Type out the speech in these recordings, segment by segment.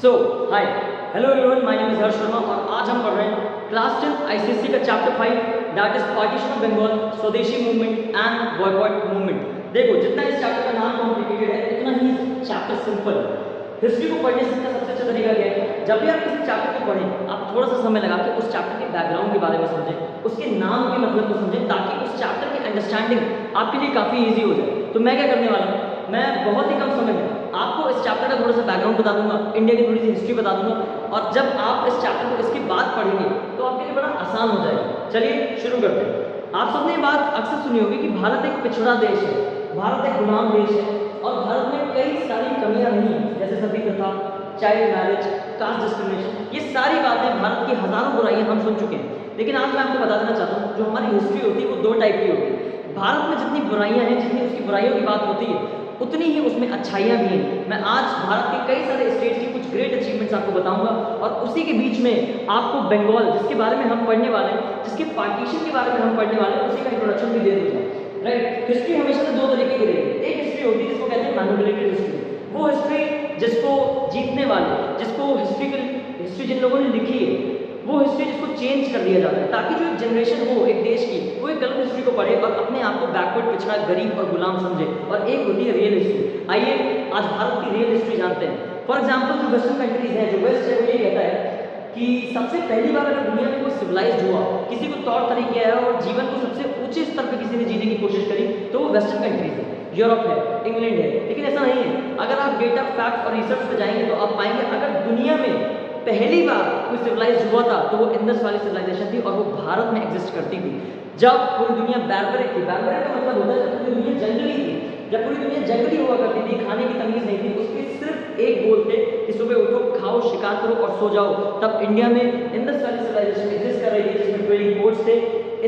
So hi hello everyone, my name is Harsh Sharma और आज हम पढ़ रहे हैं क्लास 10 आईसीएसई का chapter 5 that is partition of Bengal, Swadeshi movement and boycott movement. देखो, जितना इस चैप्टर का नाम कॉम्प्लिकेटेड है उतना ही चैप्टर सिंपल है। हिस्ट्री को पढ़ने से इसका सबसे अच्छा तरीका क्या है, जब भी आप किसी चैप्टर को पढ़ें आप थोड़ा सा समय लगा के उस चैप्टर के बैकग्राउंड के बारे में समझें, उसके नाम के मतलब को समझें, ताकि उस चैप्टर की अंडरस्टैंडिंग आपके लिए काफ़ी ईजी हो जाए। तो मैं क्या करने वाला हूँ, मैं बहुत ही कम समय में आपको इस चैप्टर का थोड़ा सा बैकग्राउंड बता दूंगा, इंडिया की थोड़ी सी हिस्ट्री बता दूंगा, और जब आप इस चैप्टर को इसके बाद पढ़ेंगे तो आपके लिए बड़ा आसान हो जाएगा। चलिए शुरू करते हैं। आप सबने ये बात अक्सर सुनी होगी कि भारत एक पिछड़ा देश है, भारत एक गुलाम देश है और भारत में कई सारी कमियां नहीं हैं, जैसे सती प्रथा, चाइल्ड मैरिज, कास्ट डिस्क्रिमिनेशन, ये सारी बातें, भारत की हजारों बुराइयां हम सुन चुके हैं। लेकिन आज मैं आपको बता देना चाहता हूँ, जो हमारी हिस्ट्री होती है वो दो टाइप की होती है। भारत में जितनी बुराइयां हैं, जितनी उसकी बुराइयों की बात होती है, उतनी ही उसमें अच्छाइयाँ भी हैं। मैं आज भारत के कई सारे स्टेट्स की कुछ ग्रेट अचीवमेंट्स आपको बताऊंगा और उसी के बीच में आपको बंगाल, जिसके बारे में हम पढ़ने वाले हैं, जिसके पार्टीशन के बारे में हम पढ़ने वाले हैं, उसी का इंट्रोडक्शन भी दे दूंगा। राइट, हिस्ट्री हमेशा से दो तरीके की रही है। एक हिस्ट्री होती है जिसको कहते हैं मैनिपुलेटेड हिस्ट्री, वो हिस्ट्री जिसको जीतने वाले, जिसको हिस्ट्री जिन लोगों ने लिखी है, वो हिस्ट्री जिसको चेंज कर दिया जाता है, ताकि जो एक जनरेशन हो एक देश की, वो एक गलत हिस्ट्री को पढ़े और अपने आप को बैकवर्ड, पिछड़ा, गरीब और गुलाम समझे। और एक होती है रियल हिस्ट्री। आइए आज भारत की रियल हिस्ट्री जानते हैं। फॉर एग्जाम्पल, जो वेस्टर्न कंट्रीज हैं, जो वेस्ट है, वो ये कहता है कि सबसे पहली बार अगर दुनिया में कोई सिविलाइज्ड हुआ, किसी को तौर तरीके आया और जीवन को सबसे ऊंचे स्तर पर किसी ने जीने की कोशिश करी, तो वो वेस्टर्न कंट्रीज है, यूरोप है, इंग्लैंड है। लेकिन ऐसा नहीं है। अगर आप डेटा, फैक्ट और रिसर्च पे जाएंगे तो आप पाएंगे अगर दुनिया में पहली बार कोई सिविलाइज हुआ था तो वो इंडस वाली सिविलाइजेशन थी और वो भारत में एग्जिस्ट करती थी। जब पूरी दुनिया बैरबरिक थी, बैरबरिक का मतलब होता है जब पूरी दुनिया जंगली थी, जब पूरी दुनिया जंगली हुआ करती थी, खाने की तमीज नहीं थी, उसके सिर्फ एक गोल थे कि सुबह उठो, खाओ, शिकार करो और सो जाओ। तब इंडिया में इंडस वाली सिविलाइजेशन एग्जिस्ट कर रही थी, जिसमें ट्रेडिंग पोर्ट्स थे।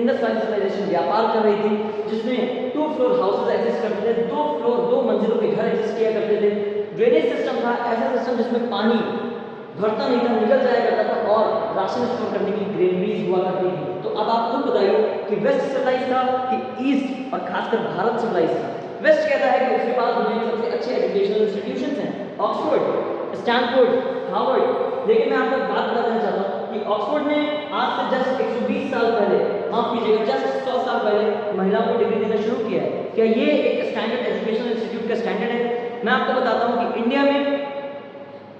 इंडस वाली सिविलाइजेशन व्यापार कर रही थी, जिसमें 2 फ्लोर हाउसेज एग्जिस्ट करते थे, 2 मंजिलों के घर एग्जिस्ट किया करते थे। ड्रेनेज सिस्टम था, ऐसा सिस्टम जिसमें पानी भरता नहीं था, निकल जाया करता था, और राशन स्टोर करने की ग्रेनरीज हुआ करती थी। तो अब आप खुद बताइए कि वेस्ट सिविलाइज था कि ईस्ट, और खासकर भारत सिविलाइज था। वेस्ट कहता है कि उसके पास दुनिया के सबसे अच्छे एजुकेशनल इंस्टीट्यूशंस हैं, ऑक्सफोर्ड, स्टैनफोर्ड, हार्वर्ड। लेकिन मैं आपको बात बता देना चाहता हूँ कि ऑक्सफोर्ड ने आज से जस्ट 120 साल पहले, माफ कीजिएगा जस्ट 100 साल पहले महिलाओं को डिग्री देना शुरू किया है। क्या ये एक स्टैंडर्ड एजुकेशनल इंस्टीट्यूट का स्टैंडर्ड है? मैं आपको बताता हूँ कि इंडिया में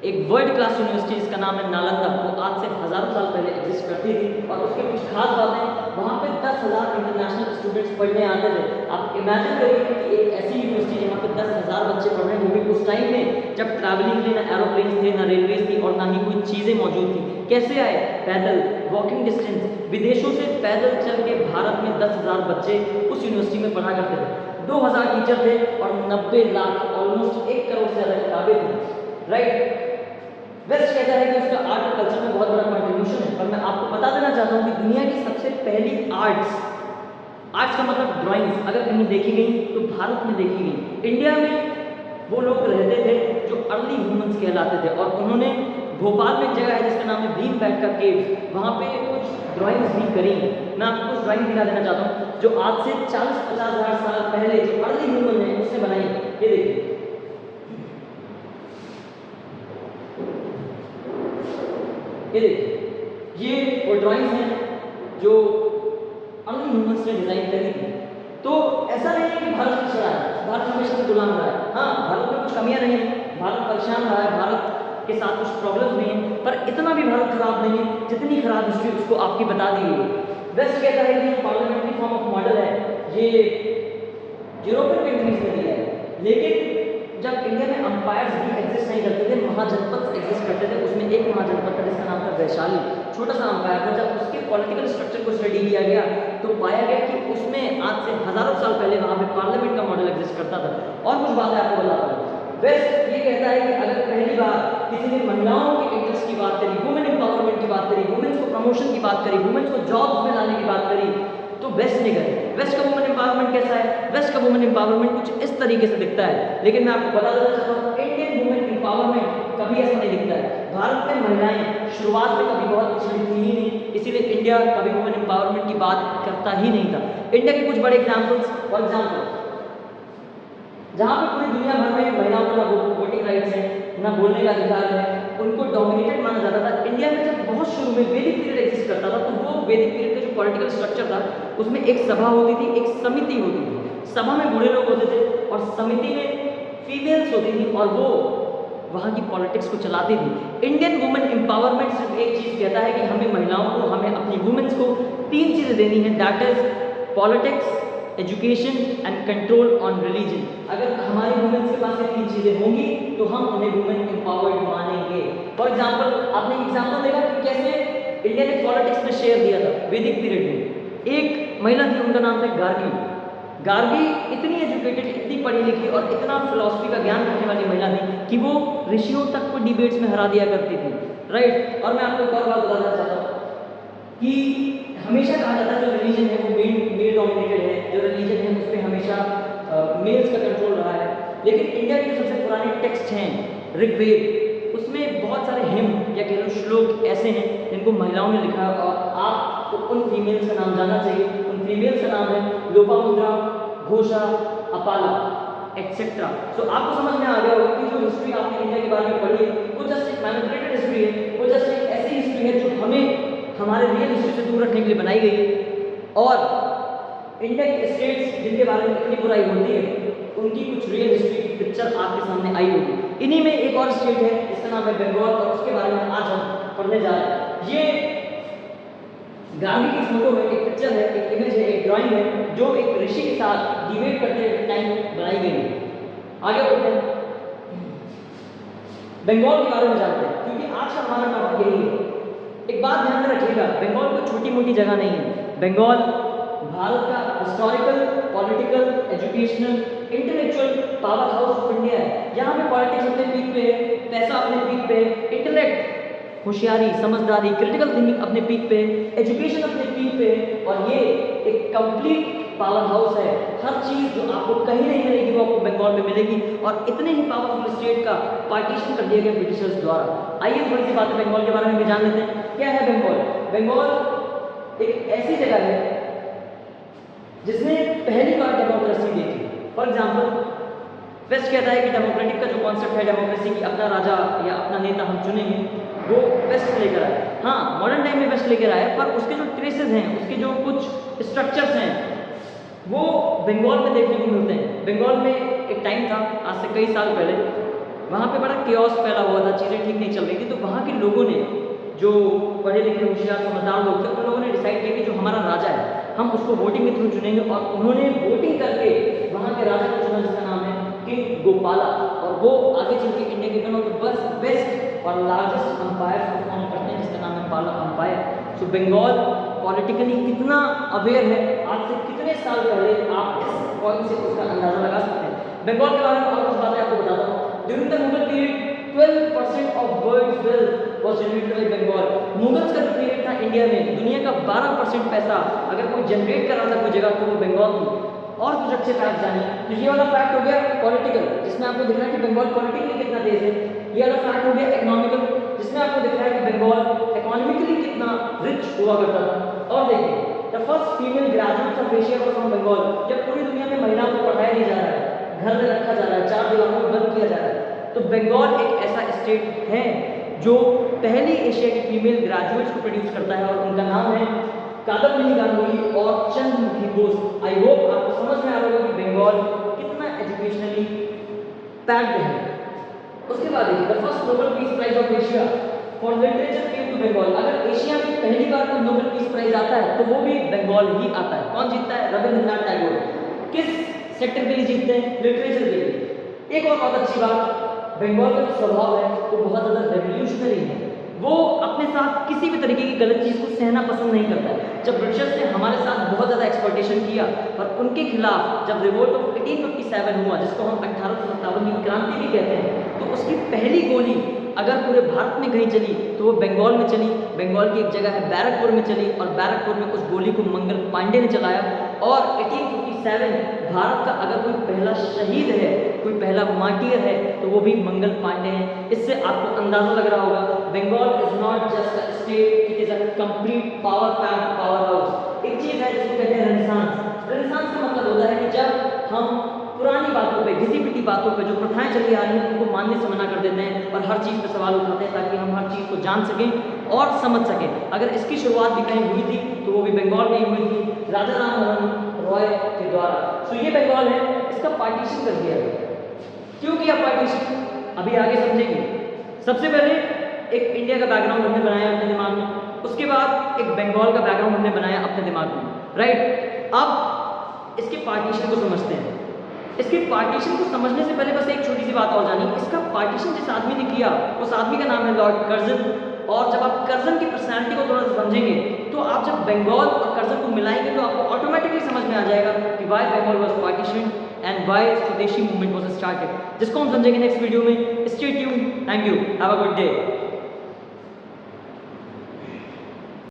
एक वर्ल्ड क्लास यूनिवर्सिटी जिसका नाम है नालंदा, वो आज से हजारों साल पहले एग्जिस्ट करती थी और उसके कुछ खास बातें, वहाँ पे 10,000 इंटरनेशनल स्टूडेंट्स पढ़ने आते थे। आप इमेजिन करिए कि एक ऐसी यूनिवर्सिटी जहाँ पे 10,000 बच्चे पढ़ रहे हैं, वो भी उस टाइम में जब ट्रैवलिंग के लिए ना एरोप्लेन थे, ना रेलवेज थी और ना ही कोई चीज़ें मौजूद थी। कैसे आए? पैदल, वॉकिंग डिस्टेंस, विदेशों से पैदल चल के भारत में 10,000 बच्चे उस यूनिवर्सिटी में पढ़ा करते थे। 2,000 टीचर थे और 90 लाख, ऑलमोस्ट 1 करोड़ से ज़्यादा किताबें थी। राइट, वेस्ट कहता है कि उसका आर्ट और कल्चर में बहुत बड़ा कंट्रीब्यूशन है। पर मैं आपको बता देना चाहता हूँ कि दुनिया की सबसे पहली आर्ट्स का मतलब ड्राइंग्स अगर कहीं देखी गई तो भारत में देखी गई। इंडिया में वो लोग रहते थे जो अर्ली ह्यूमंस कहलाते थे और उन्होंने भोपाल में एक जगह है जिसका नाम है भीम बैठका केव, वहाँ पे कुछ ड्राइंग्स भी करी। मैं आपको कुछ ड्राइंग दिखा देना चाहता हूँ जो आज से 40-50 हज़ार साल पहले जो अर्ली ह्यूमन है उसने बनाई। ये देखिए, ये देखिए, ये वो ड्राइंग्स हैं जो अर्ली ह्यूमंस ने डिजाइन करी थी। तो ऐसा नहीं है कि भारत पिछड़ा है, भारत हमेशा से गुलाम रहा है। हाँ, भारत में कुछ कमियां नहीं है, भारत परेशान रहा है, भारत के साथ कुछ प्रॉब्लम्स भी हैं, पर इतना भी भारत खराब नहीं है जितनी खराब हिस्ट्री उसको आपकी बता दी गई है। वेस्ट कहता है कि पार्लियामेंट्री फॉर्म ऑफ मॉडल है, ये यूरोपियन कंट्रीज में दिया है। लेकिन जब इंडिया में अंपायर्स भी एग्जिस्ट नहीं करते थे, महाजनपद एग्जिस्ट करते थे। उसमें एक महाजनपद था जिसका नाम था वैशाली, छोटा सा अंपायर था। जब उसके पॉलिटिकल स्ट्रक्चर को स्टडी किया गया तो पाया गया कि उसमें आज से हजारों साल पहले वहाँ पे पार्लियामेंट का मॉडल एग्जिस्ट करता था। और कुछ बातें आपको बताता हूँ। वेस्ट ये कहता है कि अगर पहली बार किसी ने महिलाओं के इंटरेस्ट की बात करी, वुमेन एम्पावरमेंट की बात करी, वुमेन्स को प्रमोशन की बात करी, वुमेन्स को जॉब्स में लाने की बात करी, तो वेस्ट ने करी। वेस्ट का वुमेन एम्पावरमेंट कैसा है? वेस्ट का वुमेन एम्पावरमेंट कुछ इस तरीके से दिखता है। लेकिन मैं आपको बता देना चाहता हूँ, इंडियन वुमेन एम्पावरमेंट कभी ऐसा नहीं दिखता है। भारत में महिलाएं शुरुआत में कभी बहुत पिछड़ी थी ही नहीं, इसीलिए इंडिया कभी वुमेन एम्पावरमेंट की बात करता ही नहीं था। इंडिया के कुछ बड़े एग्जाम्पल्स, फॉर एग्जाम्पल जहाँ पे पूरी दुनिया भर में महिलाओं को ना वोटिंग राइट्स हैं, ना बोलने का अधिकार है, उनको डोमिनेटेड माना जाता था। इंडिया में जब बहुत शुरू में वैदिक पीरियड एग्जिस्ट करता था, तो वो वैदिक पीरियड का जो पॉलिटिकल स्ट्रक्चर था, उसमें एक सभा होती थी, एक समिति होती थी। सभा में बूढ़े लोग होते थे और समिति में फीमेल्स होती थी और वो वहाँ की पॉलिटिक्स को चलाती थी। इंडियन वुमेन एम्पावरमेंट सिर्फ एक चीज़ कहता है कि हमें महिलाओं को, हमें अपनी वुमेन्स को 3 चीज़ें देनी है, that is politics, education and control on religion. अगर हमारी वुमेन्स के पास ये 3 चीज़ें होंगी तो हम उन्हें वुमेन एम्पावर्ड मानेंगे। फॉर एग्जाम्पल, आपने एग्जाम्पल देखा कि कैसे इंडिया ने पॉलिटिक्स में शेयर दिया था वैदिक पीरियड में। एक महिला थी, उनका नाम था गार्गी। गार्गी इतनी एजुकेटेड, इतनी पढ़ी लिखी और इतना फिलॉसफी का ज्ञान रखने वाली महिला थी कि वो ऋषियों तक को डिबेट्स में हरा दिया करती थी, राइट। और मैं आपको एक और बात बताना चाहता हूँ कि हमेशा कहा जाता है जो रिलीजन है वो मेल डोमिनेटेड है, जो रिलीजन है उस पर हमेशा मेल्स का कंट्रोल रहा है। लेकिन इंडिया के जो सबसे पुराने टेक्स्ट हैं, ऋग्वेद, उसमें बहुत सारे हिम या कह लो श्लोक ऐसे हैं जिनको महिलाओं ने लिखा है और आपको उन फीमेल्स का नाम जानना चाहिए। उन फीमेल्स का नाम है लोपामुद्रा, घोषा, अपाला एक्सेट्रा। सो आपको समझ में आ गया होगा कि जो हिस्ट्री आपने इंडिया के बारे में पढ़ी है वो जस्ट एक मैनिपुलेटेड हिस्ट्री है, वो जस्ट एक ऐसी हिस्ट्री है जो हमें हमारे रियल हिस्ट्री से दूर रखने के लिए बनाई गई है। और इंडिया के स्टेट्स जिनके बारे में इतनी बुराई होती है, उनकी कुछ रियल हिस्ट्री की पिक्चर आपके सामने आई होगी। इन्हीं में एक और स्टेट है जिसका नाम है बंगाल और उसके बारे में आज हम पढ़ने जा रहे हैं। ये गांधी की फोटो है, एक पिक्चर है, एक इमेज है, एक ड्राइंग है जो एक ऋषि के साथ डिबेट करते हुए टाइम बनाई गई है। आगे बढ़ते हैं, बंगाल के बारे में जानते हैं क्योंकि आज का हमारा टॉपिक यही है। एक बात ध्यान में रखिएगा, बंगाल कोई छोटी मोटी जगह नहीं है। बंगाल भारत का historical, political, educational, intellectual power house of India है। यहाँ पे पॉलिटिक्स अपने पीक पे है, पैसा अपने पीक पे है, इंटेलेक्ट, होशियारी, समझदारी, क्रिटिकल थिंकिंग अपने पीक पे है, एजुकेशन अपने पीक पे है और ये एक कंप्लीट पावर हाउस है। हर चीज़ जो आपको कहीं नहीं मिलेगी वो आपको बंगाल में मिलेगी। और इतने ही पावरफुल स्टेट का पार्टीशन कर दिया गया ब्रिटिशर्स द्वारा। आइए थोड़ी सी बातें बंगाल के बारे में भी जान लेते हैं। क्या है बंगाल? बंगाल एक ऐसी जगह है जिसने पहली बार डेमोक्रेसी देखी। फॉर एग्जाम्पल, वेस्ट कहता है कि डेमोक्रेटिक का जो कॉन्सेप्ट है डेमोक्रेसी की, अपना राजा या अपना नेता हम चुनेंगे, वो वेस्ट लेकर आया। हाँ, मॉडर्न टाइम में वेस्ट लेकर आया, पर उसके जो ट्रेसेस हैं, उसके जो कुछ स्ट्रक्चर्स हैं, वो बंगाल में देखने को मिलते हैं। बंगाल में एक टाइम था, आज से कई साल पहले, वहाँ पे बड़ा केओस फैला हुआ था, चीज़ें ठीक नहीं चल रही थी। तो वहाँ के लोगों ने, जो पढ़े लिखे होशियार समझदार लोग थे, उन लोगों ने डिसाइड किया कि जो हमारा राजा है हम उसको वोटिंग के थ्रू चुनेंगे। और उन्होंने वोटिंग करके वहाँ के राजा को चुना जिसका नाम है किंग गोपाला। और वो आगे चल के इंडिया के वन ऑफ द बेस्ट और लार्जेस्ट अंपायर को फॉर्म करते हैं जिसका नाम है पाला अंपायर। सो बंगाल पॉलिटिकली कितना अवेयर है, आज से कितने साल पहले, आप इस पॉइंट से उसका अंदाजा लगा सकते हैं। बंगाल के बारे में और कुछ बातें आपको बताता हूँ। During the Mughal period 12% of world wealth was generated by Bengal. Mughals का जो पीरियड था इंडिया में, दुनिया का 12% पैसा अगर कोई जनरेट कर रहा था कोई जगह तो वो बंगाल थी। और कुछ अच्छे फैक्ट जानिए। तो ये वाला फैक्ट हो गया पॉलिटिकल, जिसमें आपको दिख रहा है कि बंगाल पॉलिटिकली कितना तेज है। ये वाला फैक्ट हो गया इकोनॉमिकल, जिसमें आपको दिख रहा है कि बंगाल इकोनॉमिकली कितना रिच हुआ करता था। और देखिए, the first female graduate of Asia was from Bengal. जब पूरी दुनिया में महिलाओं को पढ़ाया नहीं जा रहा है, घर में रखा जा रहा है, 4 दीवारों में बंद किया जा रहा है, तो बंगाल एक ऐसा स्टेट है जो पहली एशिया की फीमेल ग्रेजुएट्स को प्रोड्यूस करता है। और उनका नाम है कादम्बिनी गांगुली और चंद्रमुखी बोस। आई होप आपको समझ में आ रहा होगा कि बंगाल कितना एजुकेशनली पैक्ड है। उसके बाद देखिए, the first Nobel peace prize of Asia for literature came to Bengal. अगर एशिया में पहली बार कोई नोबेल पीस प्राइज आता है तो वो भी बंगाल ही आता है। कौन जीतता है? रविंद्रनाथ टैगोर। किस सेक्टर के लिए जीतते हैं? लिटरेचर के लिए। एक और बहुत अच्छी बात, बंगाल का जो स्वभाव है वो बहुत ज़्यादा रेवोल्यूशनरी है। वो अपने साथ किसी भी तरीके की गलत चीज़ को सहना पसंद नहीं करता है। जब ब्रिटिशर्स ने हमारे साथ बहुत ज़्यादा एक्सप्लॉयटेशन किया और उनके खिलाफ जब रिवोल्ट ऑफ 1857 हुआ, जिसको हम 1857 की क्रांति भी कहते हैं, तो उसकी पहली गोली अगर पूरे भारत में कहीं चली तो वो बंगाल में चली। बंगाल की एक जगह है बैरकपुर में चली और बैरकपुर में उस गोली को मंगल पांडे ने चलाया। और 1857 भारत का अगर कोई पहला शहीद है, कोई पहला मार्टियर है, तो वो भी मंगल पांडे हैं। इससे आपको अंदाजा लग रहा होगा Bengal is not just a state, it is a complete power house. एक चीज़ है जिसको कहते हैं रेनेसांस। रेनेसांस का मतलब होता है कि जब हम पुरानी बातों पे, घिसी पिटी बातों पे, जो प्रथाएं चली आ रही हैं उनको मानने से मना कर देते हैं और हर चीज़ पे सवाल उठाते हैं ताकि हम हर चीज़ को जान सकें और समझ सकें। अगर इसकी शुरुआत भी कहीं हुई थी तो वो भी बंगाल में ही हुई थी, राजा राम मोहन रॉय के द्वारा। सो ये बंगाल है, इसका पार्टीशन कर दिया गया। क्यों किया पार्टीशन, अभी आगे समझेंगे। सबसे पहले एक इंडिया का बैकग्राउंड हमने बनाया अपने दिमाग में, उसके बाद एक बंगाल का बैकग्राउंड हमने बनाया अपने दिमाग में, राइट। अब इसके पार्टीशन को समझते हैं। इसके पार्टीशन को समझने से पहले बस एक छोटी सी बात और जानी, इसका पार्टीशन जिस आदमी ने किया उस आदमी का नाम है लॉर्ड कर्जन। और जब आप कर्जन की पर्सनैलिटी को थोड़ा सा समझेंगे तो आप जब बंगाल और कर्जन को मिलाएंगे तो आपको ऑटोमेटिकली समझ में आ जाएगा कि why Bengal was partition and why Swadeshi movement was started, जिसको हम समझेंगे नेक्स्ट वीडियो में। Stay tuned, thank you, have a good day.